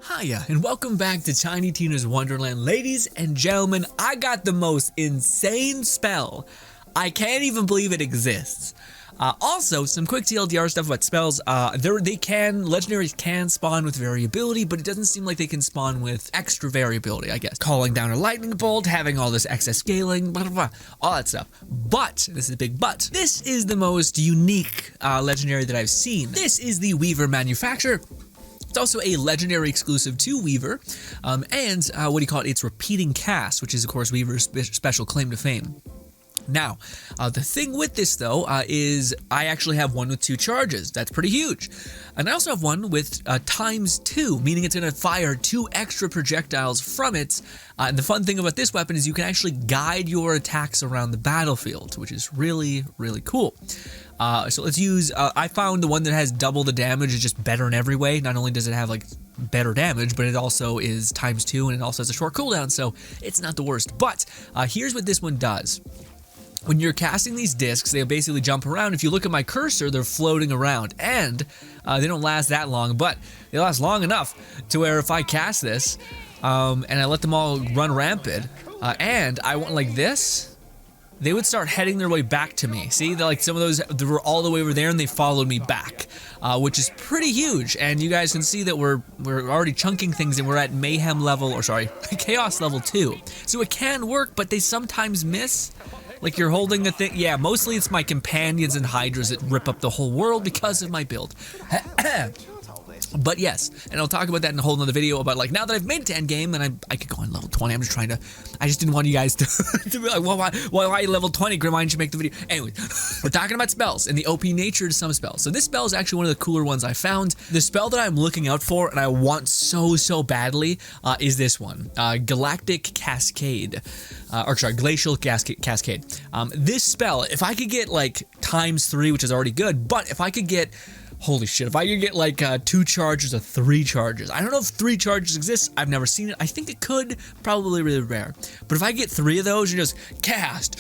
Hiya, and welcome back to Tiny Tina's Wonderland. Ladies and gentlemen, I got the most insane spell. I can't even believe it exists. Also, some quick TLDR stuff about spells. Legendaries can spawn with variability, but it doesn't seem like they can spawn with extra variability, I guess. Calling down a lightning bolt, having all this excess scaling, blah, blah, blah, all that stuff. But, this is a big but, this is the most unique legendary that I've seen. This is the Weaver Manufacturer. It's also a legendary exclusive to Weaver, and what do you call it? It's repeating cast, which is, of course, Weaver's special claim to fame. Now, the thing with this, though, is I actually have one with 2 charges. That's pretty huge. And I also have one with ×2, meaning it's going to fire 2 extra projectiles from it. And the fun thing about this weapon is you can actually guide your attacks around the battlefield, which is really, really cool. So let's use, I found the one that has double the damage is just better in every way. Not only does it have, like, better damage, but it also is ×2, and it also has a short cooldown, so it's not the worst. But here's what this one does. When you're casting these discs, they basically jump around. If you look at my cursor, they're floating around, and they don't last that long, but they last long enough to where if I cast this, and I let them all run rampant, and I went like this, they would start heading their way back to me. See, like some of those, they were all the way over there, and they followed me back, which is pretty huge. And you guys can see that we're already chunking things, and we're at mayhem level, or sorry, chaos level 2. So it can work, but they sometimes miss. Like you're holding a thing. Yeah, mostly it's my companions and hydras that rip up the whole world because of my build. But yes, and I'll talk about that in a whole nother video about, like, now that I've made it to Endgame, and I could go on level 20, I'm just trying to, I just didn't want you guys to be like, well, why level 20, Grim, why didn't you make the video? Anyway, we're talking about spells and the OP nature to some spells. So this spell is actually one of the cooler ones I found. The spell that I'm looking out for, and I want so badly, is this one, Galactic Cascade, or sorry, Glacial Cascade. This spell, if I could get, like, ×3, which is already good, but if I could get, holy shit, if I could get like 2 charges or 3 charges. I don't know if 3 charges exist. I've never seen it. I think it could. Probably really rare. But if I get 3 of those, you just cast.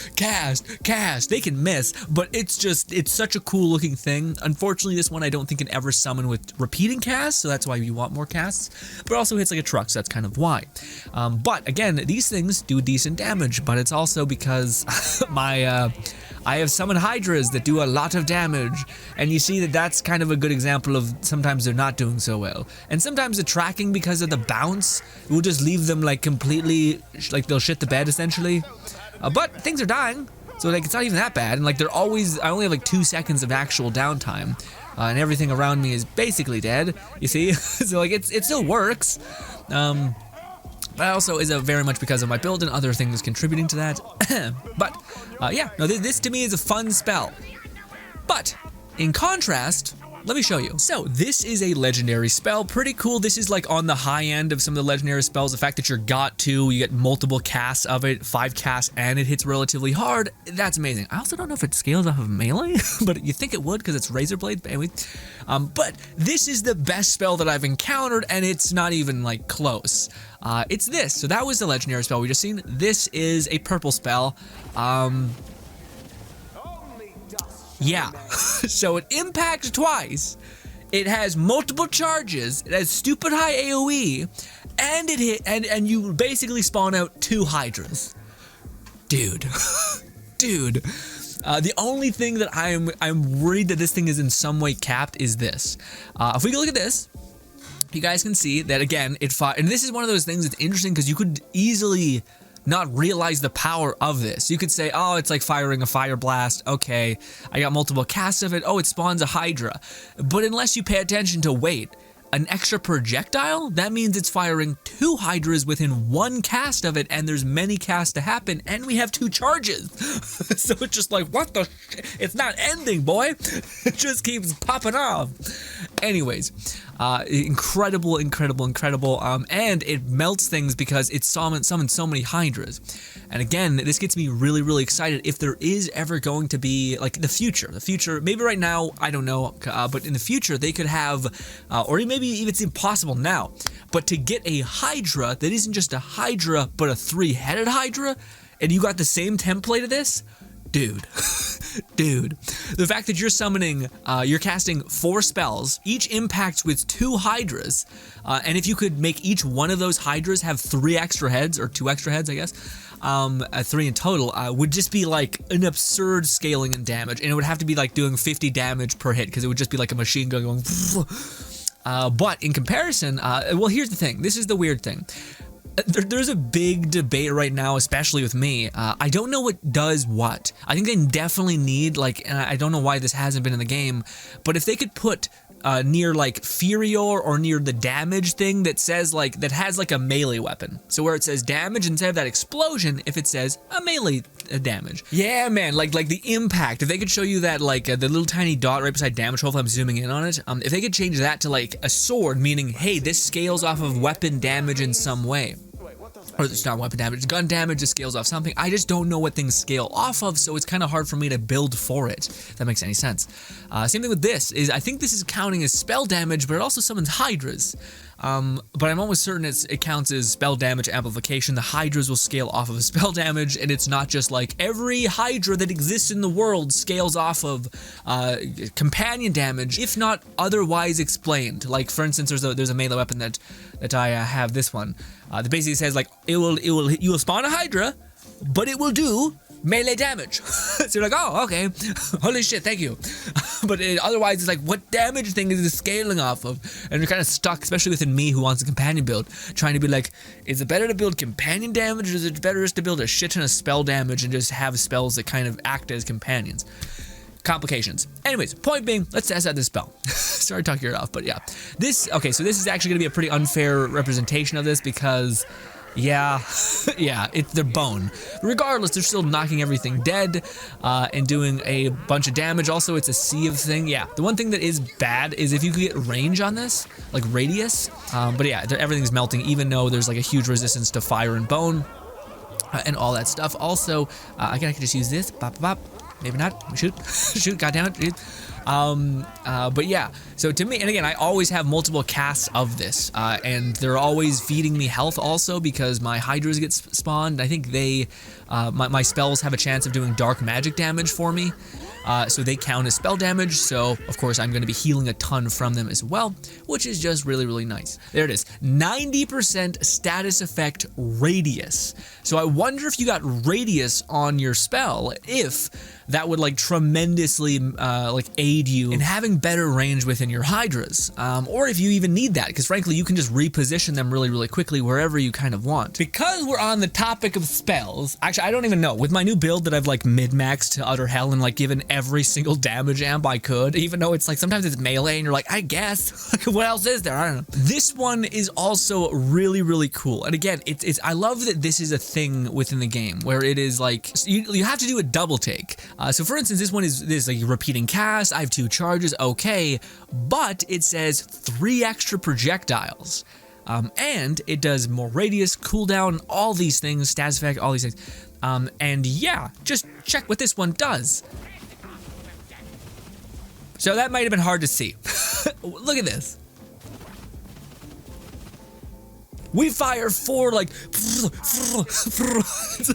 They can miss, but it's such a cool looking thing. Unfortunately, this one I don't think can ever summon with repeating casts, so that's why you want more casts. But it also hits like a truck, so that's kind of why. But again, these things do decent damage, but it's also because I have summoned hydras that do a lot of damage, and you see that that's kind of a good example of sometimes they're not doing so well. And sometimes the tracking, because of the bounce, will just leave them like completely, like they'll shit the bed essentially. But things are dying, so like it's not even that bad. And like they're always, I only have like 2 seconds of actual downtime, and everything around me is basically dead, you see? So like it still works. But also is very much because of my build and other things contributing to that. But yeah, no, this to me is a fun spell. But in contrast, let me show you. So this is a legendary spell, pretty cool. This is like on the high end of some of the legendary spells. The fact that you're ×2, you get multiple casts of it, 5 casts, and it hits relatively hard. That's amazing. I also don't know if it scales off of melee, but you think it would because it's razor blade. But anyway, but this is the best spell that I've encountered, and it's not even like close. It's this. So that was the legendary spell we just seen. This is a purple spell. Yeah, so it impacts twice, it has multiple charges, it has stupid high AoE, and it hit, and you basically spawn out 2 hydras. Dude, dude. The only thing that I'm worried that this thing is in some way capped is this. If we look at this, you guys can see that again, and this is one of those things that's interesting because you could easily not realize the power of this. You could say, oh, it's like firing a fire blast. Okay, I got multiple casts of it. Oh, it spawns a hydra. But unless you pay attention to, wait, an extra projectile? That means it's firing 2 hydras within 1 cast of it, and there's many casts to happen, and we have 2 charges. So it's just like, what the shit? It's not ending, boy. It just keeps popping off. Anyways, incredible, and it melts things because it summoned so many hydras. And again, this gets me really excited if there is ever going to be, like, the future, maybe right now, I don't know, but in the future, they could have, or maybe even it's impossible now, but to get a hydra that isn't just a hydra, but a 3-headed hydra, and you got the same template of this, dude, Dude, the fact that you're summoning, you're casting 4 spells, each impacts with 2 hydras, and if you could make each one of those hydras have 3 extra heads, or 2 extra heads, I guess, 3 in total, would just be like an absurd scaling and damage, and it would have to be like doing 50 damage per hit, because it would just be like a machine gun going. But in comparison, well, here's the thing. This is the weird thing. There's a big debate right now, especially with me. I don't know what does what. I think they definitely need, like, and I don't know why this hasn't been in the game, but if they could put near like Furior or near the damage thing that says like, that has like a melee weapon. So where it says damage, instead of that explosion, if it says a melee damage. Yeah, man, like the impact. If they could show you that, like the little tiny dot right beside damage, hopefully I'm zooming in on it. If they could change that to like a sword, meaning, hey, this scales off of weapon damage in some way. Or it's not weapon damage, gun damage, it scales off something. I just don't know what things scale off of, so it's kind of hard for me to build for it, if that makes any sense. Same thing with this, is I think this is counting as spell damage, but it also summons hydras. But I'm almost certain it counts as spell damage amplification. The hydras will scale off of spell damage, and it's not just like every hydra that exists in the world scales off of companion damage, if not otherwise explained. Like, for instance, there's a melee weapon that I have, this one. That basically says like you will spawn a hydra, but it will do melee damage. So you're like, oh, okay, holy shit, thank you. But otherwise, it's like, what damage thing is it scaling off of? And you're kind of stuck, especially within me, who wants a companion build, trying to be like, is it better to build companion damage, or is it better just to build a shit ton of spell damage and just have spells that kind of act as companions? Complications. Anyways, point being, let's test out this spell. Sorry to talk your ear off, but yeah. Okay, so this is actually going to be a pretty unfair representation of this, because yeah, it's their bone. Regardless, they're still knocking everything dead and doing a bunch of damage. Also, it's a sea of thing. Yeah, the one thing that is bad is if you could get range on this, like radius. But yeah, everything's melting, even though there's like a huge resistance to fire and bone and all that stuff. Also, I can just use this. Bop, bop, bop. Maybe not. Shoot. Shoot. God damn it. But yeah, so to me, and again, I always have multiple casts of this, and they're always feeding me health also, because my hydras get spawned. I think my spells have a chance of doing dark magic damage for me. So they count as spell damage, so of course I'm going to be healing a ton from them as well, which is just really, really nice. There it is, 90% status effect radius. So I wonder if you got radius on your spell, if that would like tremendously like aid you in having better range within your hydras, or if you even need that, because frankly you can just reposition them really, really quickly wherever you kind of want. Because we're on the topic of spells, actually I don't even know, with my new build that I've like min-maxed to utter hell and like given every single damage amp I could, even though it's like sometimes it's melee and you're like, I guess what else is there? I don't know. This one is also really, really cool, and again, I love that this is a thing within the game where it is like you have to do a double take. So for instance, this one is like repeating cast. I have 2 charges, okay, but it says 3 extra projectiles. And it does more radius, cooldown, all these things, status effect, all these things. And yeah, just check what this one does. So that might have been hard to see. Look at this. We fire 4 like, it's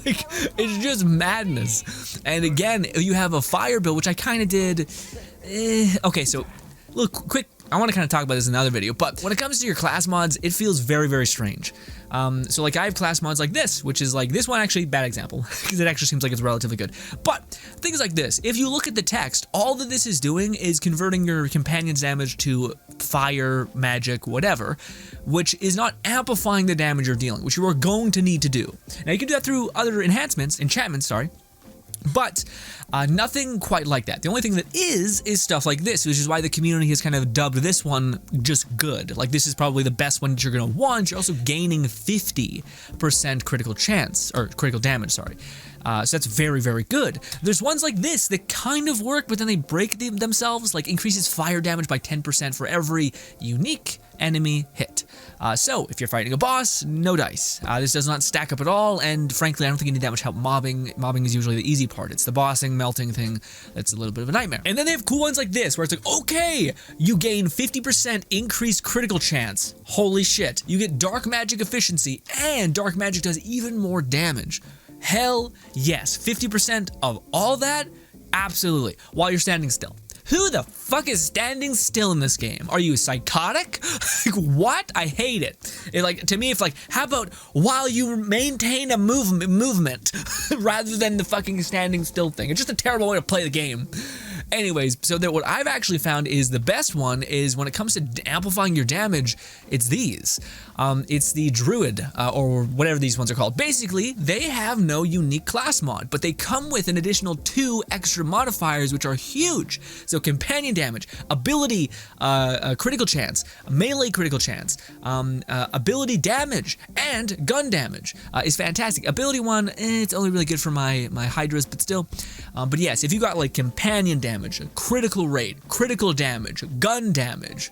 like, it's just madness. And again, you have a fire build, which I kind of did. Okay, so look, quick, I want to kind of talk about this in another video, but when it comes to your class mods, it feels very, very strange. So like I have class mods like this, which is like, this one actually, bad example, because it actually seems like it's relatively good. But things like this, if you look at the text, all that this is doing is converting your companion's damage to fire, magic, whatever, which is not amplifying the damage you're dealing, which you are going to need to do. Now you can do that through other enchantments, sorry. But nothing quite like that. The only thing that is stuff like this, which is why the community has kind of dubbed this one just good. Like, this is probably the best one that you're going to want. You're also gaining 50% critical chance, or critical damage, sorry. So that's very, very good. There's ones like this that kind of work, but then they break themselves, like increases fire damage by 10% for every unique enemy hit. So if you're fighting a boss, no dice. This does not stack up at all, and frankly, I don't think you need that much help mobbing. Mobbing is usually the easy part. It's the bossing, melting thing that's a little bit of a nightmare. And then they have cool ones like this, where it's like, okay, you gain 50% increased critical chance. Holy shit. You get dark magic efficiency, and dark magic does even more damage. Hell yes, 50% of all that? Absolutely. While you're standing still. Who the fuck is standing still in this game? Are you psychotic? Like, what? I hate it. Like, to me, it's like, how about while you maintain a movement rather than the fucking standing still thing? It's just a terrible way to play the game. Anyways, so that what I've actually found is the best one is when it comes to amplifying your damage, it's these. It's the Druid, or whatever these ones are called. Basically, they have no unique class mod, but they come with an additional 2 extra modifiers, which are huge. So companion damage, ability critical chance, melee critical chance, ability damage, and gun damage is fantastic. Ability 1, it's only really good for my hydras, but still. But yes, if you got like companion damage, critical rate, critical damage, gun damage,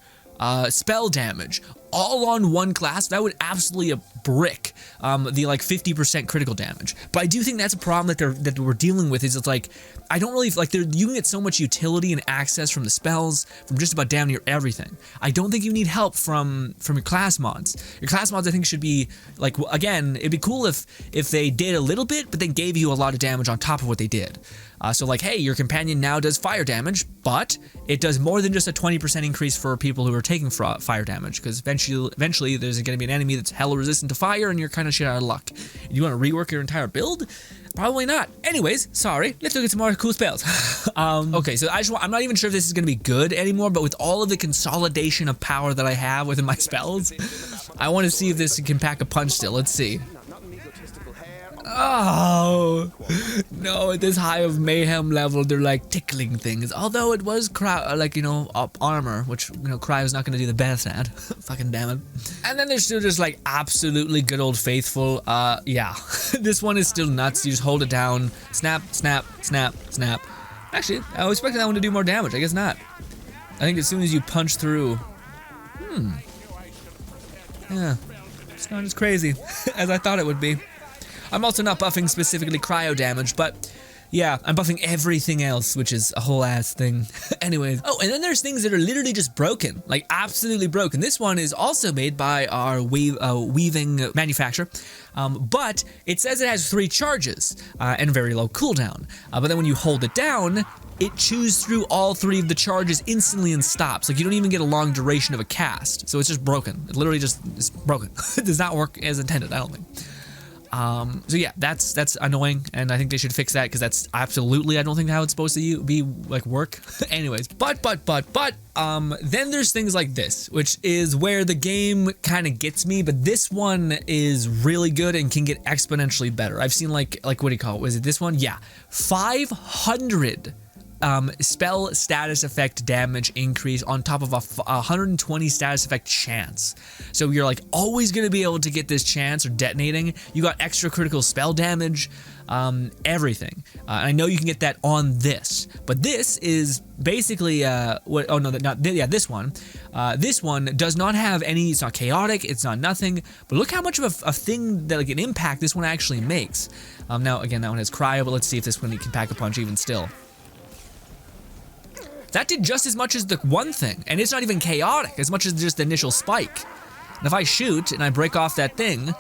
spell damage, all on one class, that would absolutely brick the like 50% critical damage. But I do think that's a problem that we're dealing with. Is it's like, I don't really like, you can get so much utility and access from the spells, from just about damn near everything. I don't think you need help from your class mods. Your class mods, I think, should be like, again, it'd be cool if they did a little bit, but then gave you a lot of damage on top of what they did. So like, hey, your companion now does fire damage, but it does more than just a 20% increase for people who are taking fire damage, because eventually there's going to be an enemy that's hella resistant to fire, and you're kind of shit out of luck. And you want to rework your entire build? Probably not. Anyways, sorry. Let's look at some more cool spells. Okay, so I'm not even sure if this is going to be good anymore, but with all of the consolidation of power that I have within my spells, I want to see if this can pack a punch still. Let's see. Oh no, at this high of mayhem level, they're like tickling things. Although it was like, you know, armor, which, you know, Cryo's not gonna do the best at. Fucking damn it. And then there's still just like absolutely good old faithful. Yeah, this one is still nuts. You just hold it down, snap, snap, snap, snap. Actually, I was expecting that one to do more damage. I guess not. I think as soon as you punch through, yeah, it's not as crazy as I thought it would be. I'm also not buffing specifically cryo damage, but yeah, I'm buffing everything else, which is a whole ass thing. Anyways. Oh, and then there's things that are literally just broken, like absolutely broken. This one is also made by our weaving manufacturer, but it says it has 3 charges and very low cooldown. But then when you hold it down, it chews through all 3 of the charges instantly and stops. Like, you don't even get a long duration of a cast. So it's just broken. It literally just is broken. It does not work as intended, I don't think. So yeah, that's annoying, and I think they should fix that, because that's absolutely, I don't think how it's supposed to be like work. Anyways, but then there's things like this, which is where the game kind of gets me, but this one is really good and can get exponentially better. I've seen like what do you call it? Was it this one? Yeah, 500 spell status effect damage increase on top of a 120 status effect chance. So you're like always going to be able to get this chance or detonating. You got extra critical spell damage, everything. I know you can get that on this, but this is basically this one. This one does not have any, it's not chaotic, it's not nothing, but look how much of a thing that, like, an impact this one actually makes. Now again, that one has cryo, but let's see if this one can pack a punch even still. That did just as much as the one thing, and it's not even chaotic as much as just the initial spike. And if I shoot and I break off that thing,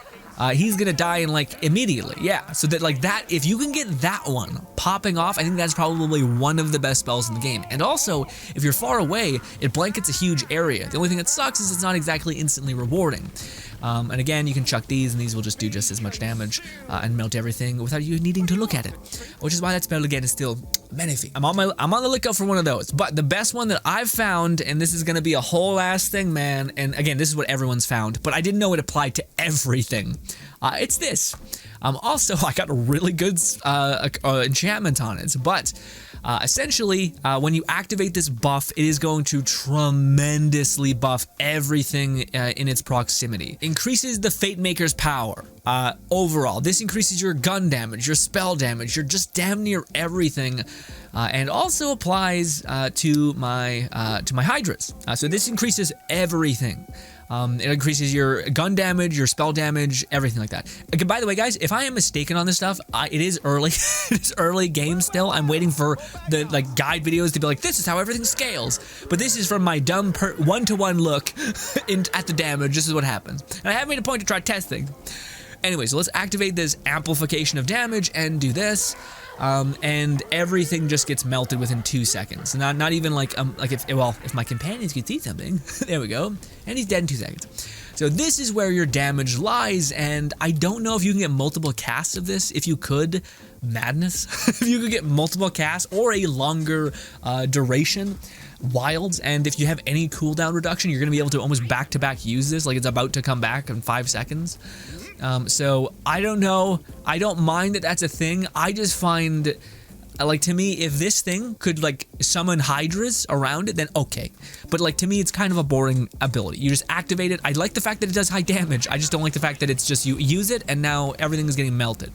he's gonna die in like immediately. Yeah, so that like that, if you can get that one popping off, I think that's probably one of the best spells in the game. And also, if you're far away, it blankets a huge area. The only thing that sucks is it's not exactly instantly rewarding. And again, you can chuck these, and these will just do just as much damage and melt everything without you needing to look at it, which is why that spell again is still magnifique. I'm on the lookout for one of those, but the best one that I've found, and this is gonna be a whole ass thing, man. And again, this is what everyone's found, but I didn't know it applied to everything. It's this. Also, I got a really good enchantment on it, but essentially, when you activate this buff, it is going to tremendously buff everything in its proximity. Increases the Fate Maker's power overall. This increases your gun damage, your spell damage, your just damn near everything, and also applies to my hydras. So this increases everything. It increases your gun damage, your spell damage, everything like that. Okay, by the way, guys, if I am mistaken on this stuff, it is early. It's early game still. I'm waiting for the guide videos to be like, this is how everything scales. But this is from my dumb one-to-one look at the damage. This is what happens. And I have made a point to try testing. Anyway, so let's activate this amplification of damage and do this. And everything just gets melted within 2 seconds. Not even like if my companions could see something. There we go. And he's dead in 2 seconds. So this is where your damage lies, and I don't know if you can get multiple casts of this. If you could, madness. If you could get multiple casts or a longer duration, wilds, and if you have any cooldown reduction, you're gonna be able to almost back-to-back use this, like it's about to come back in 5 seconds. So I don't know. I don't mind that that's a thing. I just find, like, to me, if this thing could like summon hydras around it, then okay. But like, to me, it's kind of a boring ability. You just activate it. I like the fact that it does high damage. I just don't like the fact that it's just you use it and now everything is getting melted.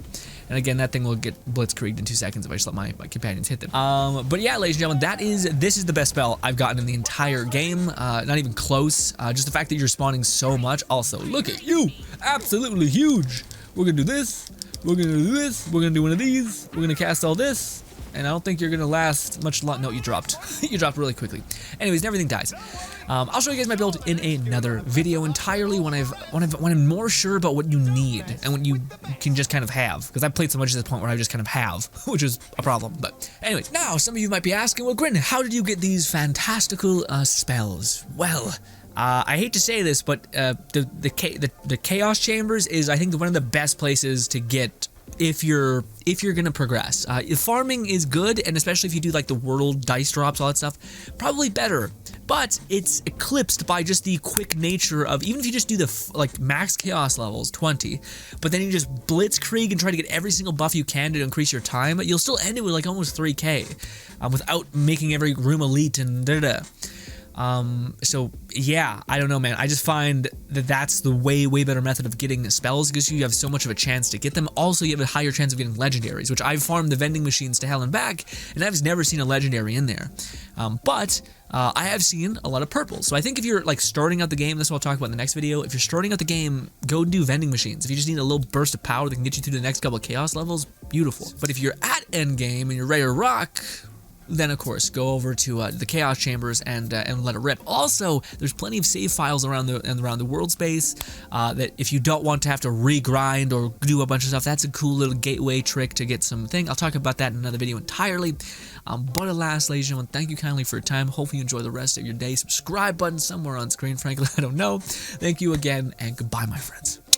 And again, that thing will get blitzkrieged in 2 seconds if I just let my companions hit them. But yeah, ladies and gentlemen, this is the best spell I've gotten in the entire game. Not even close. Just the fact that you're spawning so much. Also, look at you, absolutely huge. We're gonna do this. We're gonna do this. We're gonna do one of these. We're gonna cast all this. And I don't think you're gonna last much long. No, you dropped. You dropped really quickly. Anyways, everything dies. I'll show you guys my build in another video entirely when I'm more sure about what you need and what you can just kind of have. Because I've played so much at this point where I just kind of have, which is a problem. But anyways, now some of you might be asking, well, Grin, how did you get these fantastical spells? Well, I hate to say this, but the Chaos Chambers is, I think, one of the best places to get if you're gonna progress. Farming is good, and especially if you do like the world dice drops, all that stuff, probably better. But it's eclipsed by just the quick nature of, even if you just do the like max chaos levels 20, but then you just blitzkrieg and try to get every single buff you can to increase your time, you'll still end it with like almost 3k without making every room elite and da-da-da. So yeah, I don't know, man. I just find that that's the way better method of getting spells, because you have so much of a chance to get them. Also, you have a higher chance of getting legendaries, which I've farmed the vending machines to hell and back, and I've never seen a legendary in there. But I have seen a lot of purples. So I think if you're like starting out the game, this is what I'll talk about in the next video. If you're starting out the game, go do vending machines. If you just need a little burst of power that can get you through the next couple of chaos levels, beautiful. But if you're at Endgame and you're ready to rock, then of course go over to the Chaos Chambers and let it rip. Also, there's plenty of save files around the world space that if you don't want to have to regrind or do a bunch of stuff, that's a cool little gateway trick to get something. I'll talk about that in another video entirely. But alas, ladies and gentlemen, thank you kindly for your time. Hopefully you enjoy the rest of your day. Subscribe button somewhere on screen, frankly, I don't know. Thank you again, and goodbye, my friends.